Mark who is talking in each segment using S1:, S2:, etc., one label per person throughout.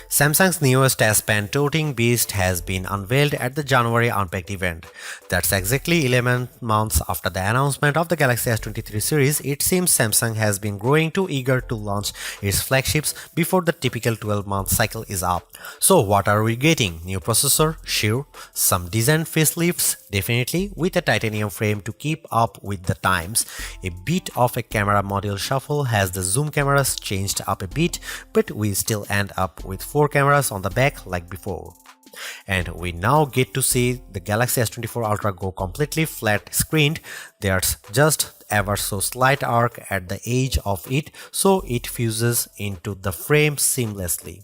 S1: Samsung's newest S Pen toting beast has been unveiled at the January Unpacked event. That's exactly 11 months after the announcement of the Galaxy S23 series. It seems Samsung has been growing too eager to launch its flagships before the typical 12-month cycle is up. So what are we getting? New processor? Sure. Some design facelifts? Definitely, with a titanium frame to keep up with the times. A bit of a camera module shuffle has the zoom cameras changed up a bit, but we still end up with 4 cameras on the back like before. And we now get to see the Galaxy S24 Ultra go completely flat screened. There's just ever so slight arc at the edge of it, so it fuses into the frame seamlessly.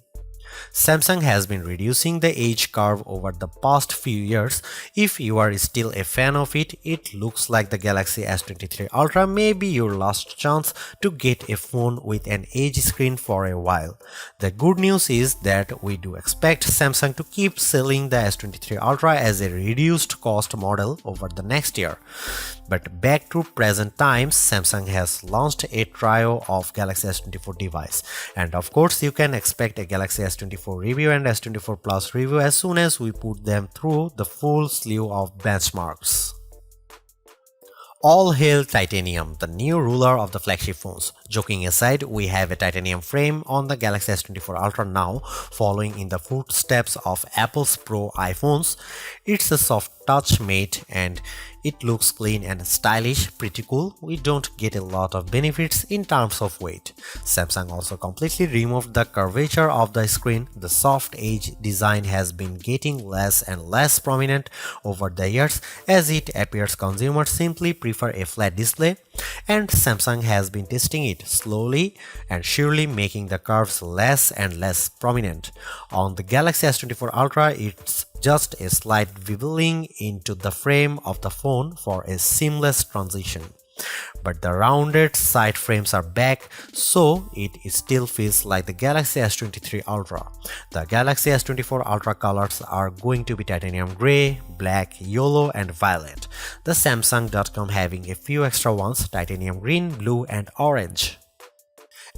S1: Samsung has been reducing the edge curve over the past few years. If you are still a fan of it, it looks like the Galaxy S23 Ultra may be your last chance to get a phone with an edge screen for a while. The good news is that we do expect Samsung to keep selling the S23 Ultra as a reduced cost model over the next year. But back to present times, Samsung has launched a trio of Galaxy S24 device, and of course you can expect a Galaxy S24 review and S24 Plus review as soon as we put them through the full slew of benchmarks. All hail titanium, the new ruler of the flagship phones. Joking aside, we have a titanium frame on the Galaxy S24 Ultra now, following in the footsteps of Apple's Pro iPhones. It's a soft touch mate and it looks clean and stylish, pretty cool. We don't get a lot of benefits in terms of weight. Samsung also completely removed the curvature of the screen. The soft edge design has been getting less and less prominent over the years as it appears consumers simply prefer a flat display, and Samsung has been testing it slowly and surely, making the curves less and less prominent. On the Galaxy S24 Ultra, it's just a slight wiggling into the frame of the phone for a seamless transition. But the rounded side frames are back, so it still feels like the Galaxy S23 Ultra. The Galaxy S24 Ultra colors are going to be titanium grey, black, yellow and violet. The Samsung.com having a few extra ones: titanium green, blue and orange.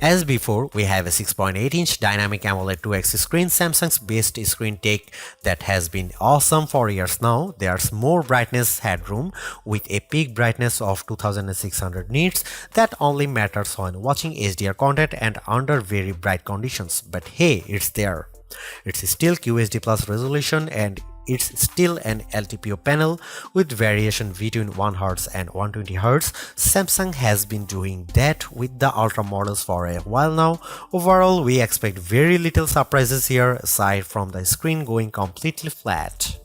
S1: As before, we have a 6.8-inch dynamic AMOLED 2X screen, Samsung's best screen tech that has been awesome for years now. There's more brightness headroom with a peak brightness of 2600 nits that only matters when watching HDR content and under very bright conditions. But hey, it's there. It's still QHD plus resolution and it's still an LTPO panel with variation between 1Hz and 120Hz. Samsung has been doing that with the Ultra models for a while now. Overall, we expect very little surprises here aside from the screen going completely flat.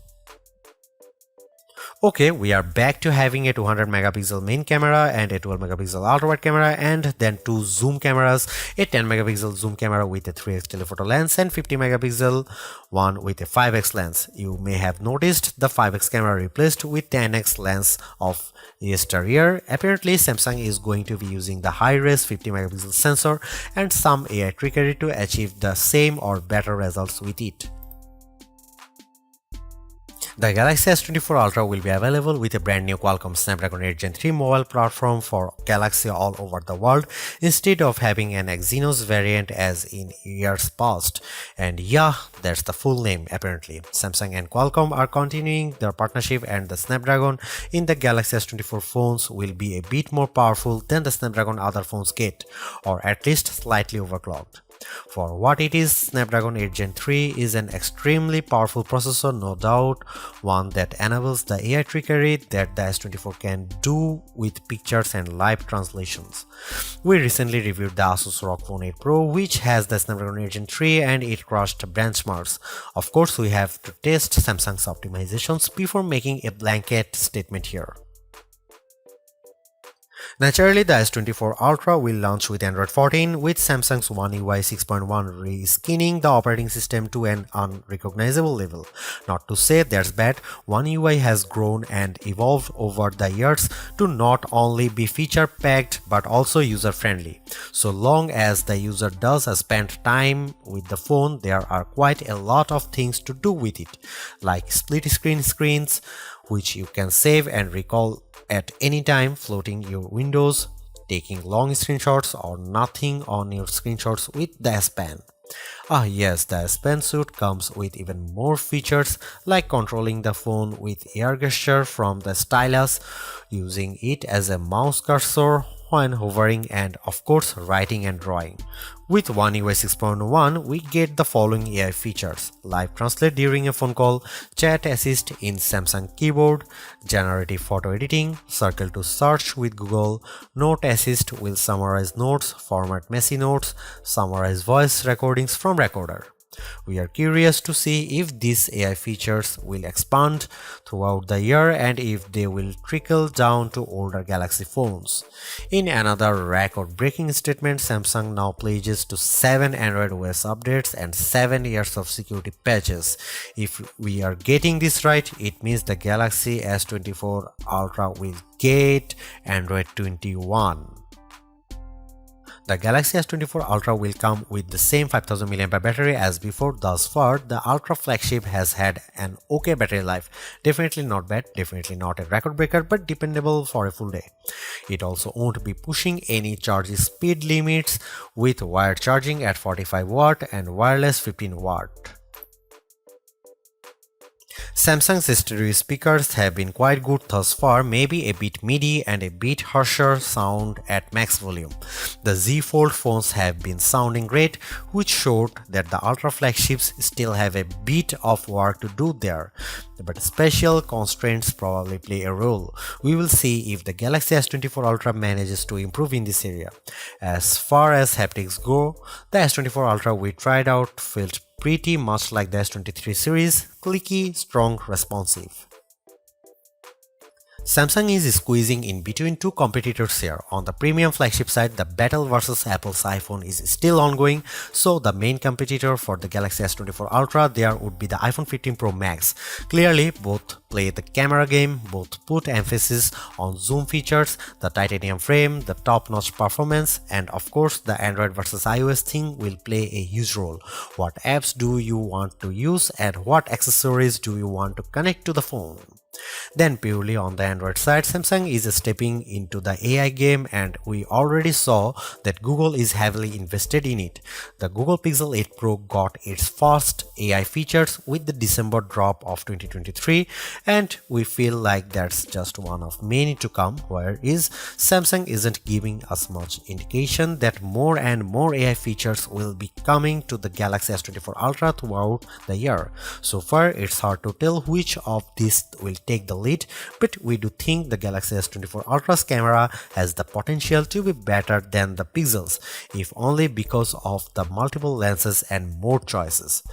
S1: Okay, we are back to having a 200 megapixel main camera and a 12 megapixel ultra wide camera, and then 2 zoom cameras, a 10 megapixel zoom camera with a 3x telephoto lens and 50 megapixel one with a 5x lens. You may have noticed the 5x camera replaced with 10x lens of yesteryear. Apparently, Samsung is going to be using the high-res 50 megapixel sensor and some AI trickery to achieve the same or better results with it. The Galaxy S24 Ultra will be available with a brand new Qualcomm Snapdragon 8 Gen 3 mobile platform for Galaxy all over the world instead of having an Exynos variant as in years past. And yeah, that's the full name apparently. Samsung and Qualcomm are continuing their partnership, and the Snapdragon in the Galaxy S24 phones will be a bit more powerful than the Snapdragon other phones get, or at least slightly overclocked. For what it is, Snapdragon 8 Gen 3 is an extremely powerful processor, no doubt, one that enables the AI trickery that the S24 can do with pictures and live translations. We recently reviewed the Asus ROG Phone 8 Pro, which has the Snapdragon 8 Gen 3, and it crushed benchmarks. Of course, we have to test Samsung's optimizations before making a blanket statement here. Naturally, the S24 Ultra will launch with Android 14, with Samsung's One UI 6.1 reskinning the operating system to an unrecognizable level. Not to say that's bad, One UI has grown and evolved over the years to not only be feature-packed but also user-friendly. So long as the user does spend time with the phone, there are quite a lot of things to do with it, like split-screen screens, which you can save and recall at any time, floating your windows, taking long screenshots or nothing on your screenshots with the S Pen. Ah yes, the S Pen suit comes with even more features like controlling the phone with air gesture from the stylus, using it as a mouse cursor when hovering, and of course writing and drawing. With One UI 6.1, we get the following AI features: Live Translate during a phone call, Chat Assist in Samsung Keyboard, Generative Photo Editing, Circle to Search with Google, Note Assist will summarize notes, format messy notes, summarize voice recordings from Recorder. We are curious to see if these AI features will expand throughout the year and if they will trickle down to older Galaxy phones. In another record-breaking statement, Samsung now pledges to 7 Android OS updates and 7 years of security patches. If we are getting this right, it means the Galaxy S24 Ultra will get Android 21. The Galaxy S24 Ultra will come with the same 5000 mAh battery as before. Thus far, the Ultra flagship has had an okay battery life. Definitely not bad, definitely not a record breaker, but dependable for a full day. It also won't be pushing any charging speed limits, with wired charging at 45 watt and wireless 15 watt. Samsung's stereo speakers have been quite good thus far, maybe a bit MIDI and a bit harsher sound at max volume. The Z Fold phones have been sounding great, which showed that the Ultra flagships still have a bit of work to do there. But special constraints probably play a role. We will see if the Galaxy S24 Ultra manages to improve in this area. As far as haptics go, the S24 Ultra we tried out felt pretty much like the S23 series, clicky, strong, responsive. Samsung is squeezing in between two competitors here. On the premium flagship side, the battle versus Apple's iPhone is still ongoing, so the main competitor for the Galaxy S24 Ultra there would be the iPhone 15 Pro Max. Clearly, both play the camera game, both put emphasis on zoom features, the titanium frame, the top-notch performance, and of course the Android versus iOS thing will play a huge role. What apps do you want to use and what accessories do you want to connect to the phone? Then purely on the Android side, Samsung is stepping into the AI game, and we already saw that Google is heavily invested in it. The Google Pixel 8 Pro got its first AI features with the December drop of 2023, and we feel like that's just one of many to come, whereas Samsung isn't giving us much indication that more and more AI features will be coming to the Galaxy S24 Ultra throughout the year. So far, it's hard to tell which of these will take the lead, but we do think the Galaxy S24 Ultra's camera has the potential to be better than the Pixels, if only because of the multiple lenses and more choices.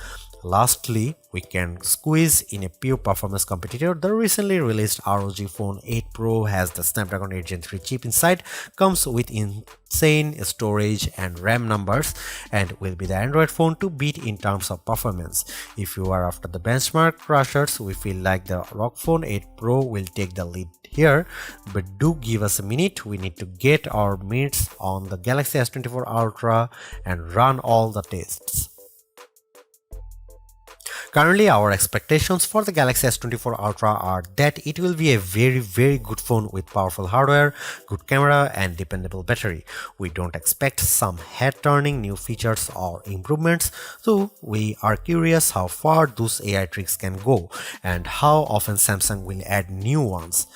S1: Lastly, we can squeeze in a pure performance competitor. The recently released ROG Phone 8 Pro has the Snapdragon 8 Gen 3 chip inside, comes with insane storage and RAM numbers, and will be the Android phone to beat in terms of performance. If you are after the benchmark crushers, we feel like the ROG Phone 8 Pro will take the lead here, but do give us a minute. We need to get our mitts on the Galaxy S24 Ultra and run all the tests. Currently, our expectations for the Galaxy S24 Ultra are that it will be a very good phone with powerful hardware, good camera, and dependable battery. We don't expect some head-turning new features or improvements, so we are curious how far those AI tricks can go and how often Samsung will add new ones.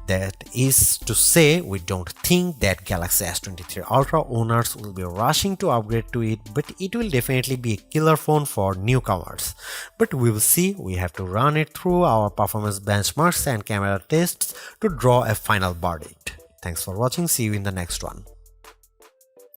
S1: That is to say, we don't think that Galaxy S23 Ultra owners will be rushing to upgrade to it, but it will definitely be a killer phone for newcomers. But we will see. We have to run it through our performance benchmarks and camera tests to draw a final verdict. Thanks for watching. See you in the next one.